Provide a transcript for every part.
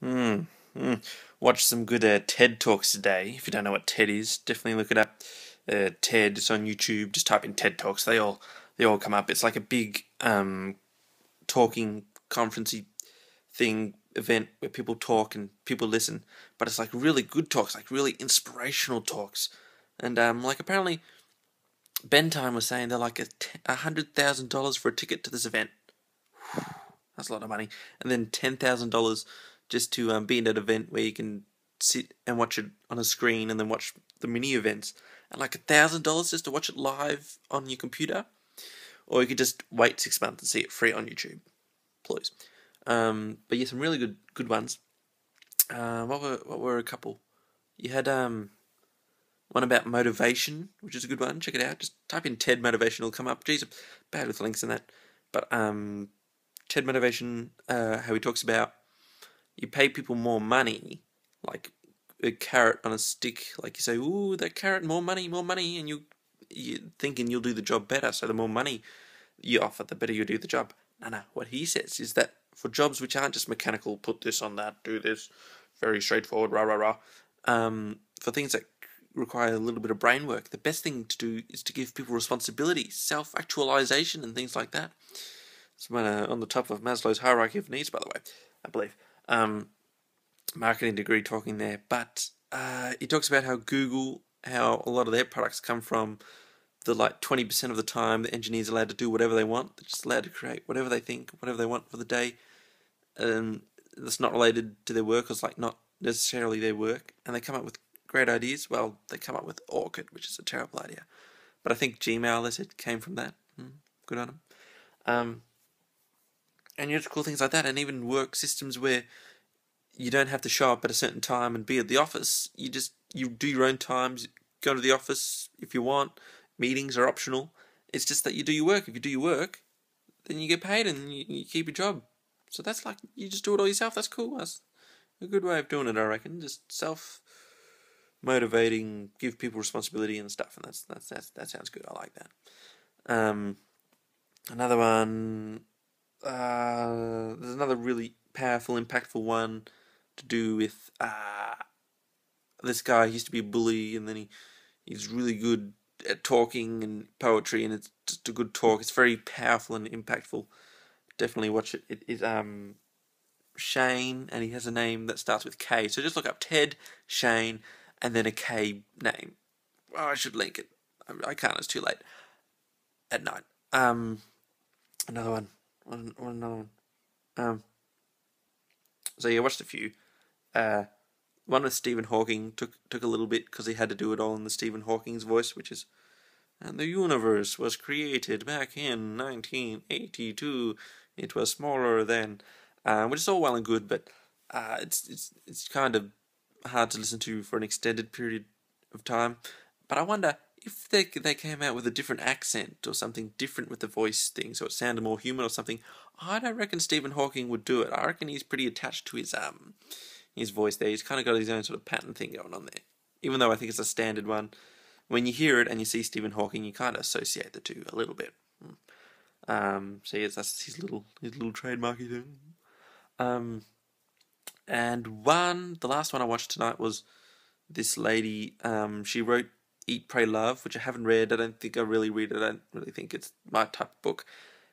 Hmm. Watch some good TED Talks today. If you don't know what TED is, definitely look it up. TED, it's on YouTube. Just type in TED Talks. They all come up. It's like a big talking conferencey thing event where people talk and people listen. But it's like really good talks, like really inspirational talks. And like apparently Ben Time was saying they're like $100,000 for a ticket to this event. That's a lot of money. And then $10,000 just to be in an event where you can sit and watch it on a screen and then watch the mini events. And like $1,000 just to watch it live on your computer. Or you could just wait 6 months and see it free on YouTube. Please. But yeah, some really good ones. What were a couple? You had one about motivation, which is a good one. Check it out. Just type in TED motivation, it'll come up. Geez, I'm bad with links in that. But TED motivation, how he talks about you pay people more money, like a carrot on a stick. Like you say, ooh, that carrot, more money, and you thinking you'll do the job better. So the more money you offer, the better you do the job. No. What he says is that for jobs which aren't just mechanical, put this on that, do this, very straightforward, rah rah rah. For things that require a little bit of brain work, the best thing to do is to give people responsibility, self-actualization, and things like that. It's on the top of Maslow's hierarchy of needs, by the way, I believe. Marketing degree talking there, but he talks about how Google, how a lot of their products come from the like 20% of the time the engineers are allowed to do whatever they want. They're just allowed to create whatever they think, whatever they want for the day. That's not related to their work, or it's like not necessarily their work, and they come up with great ideas. Well, they come up with Orchid, which is a terrible idea, but I think Gmail, they said, came from that. Good on them. And you have cool things like that, and even work systems where you don't have to show up at a certain time and be at the office. You do your own times, go to the office if you want. Meetings are optional. It's just that you do your work. If you do your work, then you get paid and you keep your job. So that's like, you just do it all yourself. That's cool. That's a good way of doing it, I reckon. Just self-motivating, give people responsibility and stuff, and that sounds good. I like that. Another one. There's another really powerful, impactful one to do with this guy used to be a bully, and then he's really good at talking and poetry, and it's just a good talk. It's very powerful and impactful. Definitely watch it. It is Shane, and he has a name that starts with K. So just look up TED Shane and then a K name. Oh, I should link it. I can't. It's too late at night. Another one. Another one. So yeah, I watched a few. One with Stephen Hawking took a little bit because he had to do it all in the Stephen Hawking's voice, which is, and the universe was created back in 1982. It was smaller than, which is all well and good, but it's kind of hard to listen to for an extended period of time. But I wonder if they came out with a different accent or something different with the voice thing, so it sounded more human or something. I don't reckon Stephen Hawking would do it. I reckon he's pretty attached to his voice there. He's kind of got his own sort of pattern thing going on there. Even though I think it's a standard one, when you hear it and you see Stephen Hawking, you kind of associate the two a little bit. So yes, that's his little trademarky thing. And the last one I watched tonight was this lady. She wrote Eat, Pray, Love, which I haven't read. I don't think I really read it. I don't really think it's my type of book.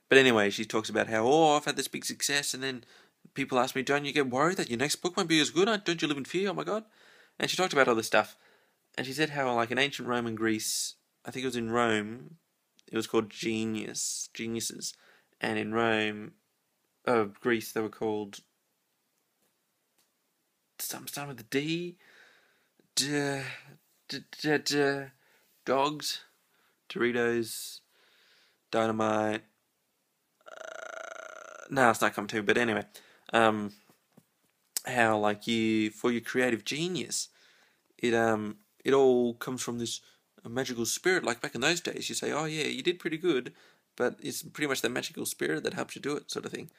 But anyway, she talks about how, I've had this big success, and then people ask me, don't you get worried that your next book won't be as good? Don't you live in fear? Oh my God. And she talked about all this stuff. And she said how, like, in ancient Rome and Greece, I think it was in Rome, it was called geniuses. And in Greece, they were called, starting with the D, dogs, Doritos, Dynamite. No, it's not coming to. But anyway, how like for your creative genius, it all comes from this magical spirit. Like back in those days, you say, oh yeah, you did pretty good, but it's pretty much the magical spirit that helps you do it, sort of thing.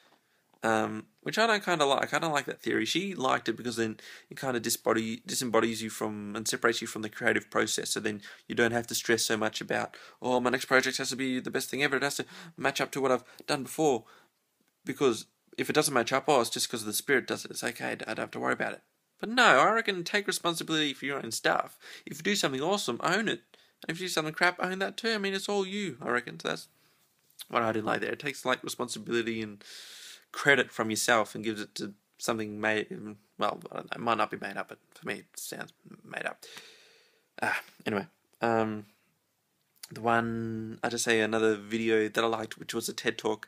Which I don't kind of like. I don't like that theory. She liked it because then it kind of disembodies you from and separates you from the creative process. So then you don't have to stress so much about, my next project has to be the best thing ever. It has to match up to what I've done before. Because if it doesn't match up, it's just because the spirit does it. It's okay. I don't have to worry about it. But no, I reckon take responsibility for your own stuff. If you do something awesome, own it. And if you do something crap, own that too. I mean, it's all you, I reckon. So that's what I did like there. It takes like responsibility and credit from yourself and gives it to something made. Well, I don't know, it might not be made up, but for me, it sounds made up. Anyway, the one I just say another video that I liked, which was a TED talk,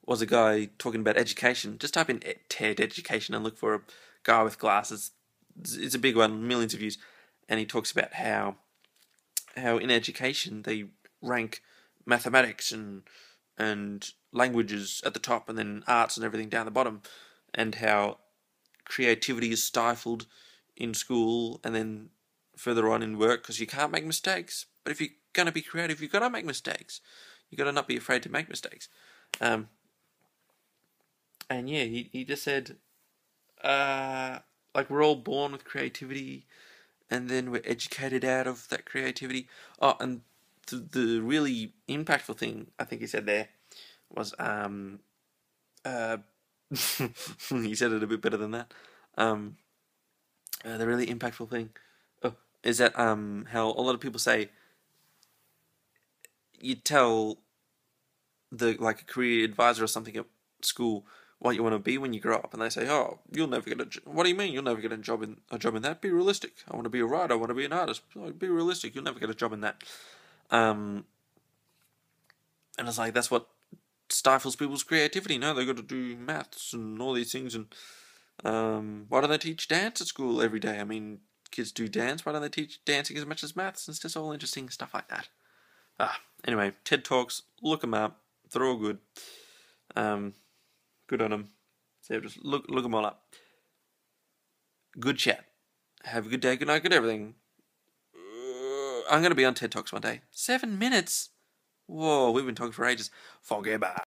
was a guy talking about education. Just type in TED education and look for a guy with glasses. It's a big one, millions of views, and he talks about how in education they rank mathematics and languages at the top, and then arts and everything down the bottom, and how creativity is stifled in school and then further on in work because you can't make mistakes. But if you're going to be creative, you've got to make mistakes. You've got to not be afraid to make mistakes. And yeah, he just said, like we're all born with creativity and then we're educated out of that creativity. Oh, and the really impactful thing I think he said there was he said it a bit better than that. The really impactful thing is that how a lot of people say you tell a career advisor or something at school what you want to be when you grow up, and they say, "Oh, you'll never get a job." What do you mean you'll never get a job in that? Be realistic. I want to be a writer. I want to be an artist. Be realistic. You'll never get a job in that. And it's like that's what stifles people's creativity. No, they've got to do maths and all these things. And why don't they teach dance at school every day? I mean, kids do dance. Why don't they teach dancing as much as maths? It's just all interesting stuff like that. Anyway, TED Talks, look them up. They're all good. Good on them. So just look them all up. Good chat. Have a good day. Good night. Good everything. I'm going to be on TED Talks one day. 7 minutes? Whoa, we've been talking for ages. Forget about it.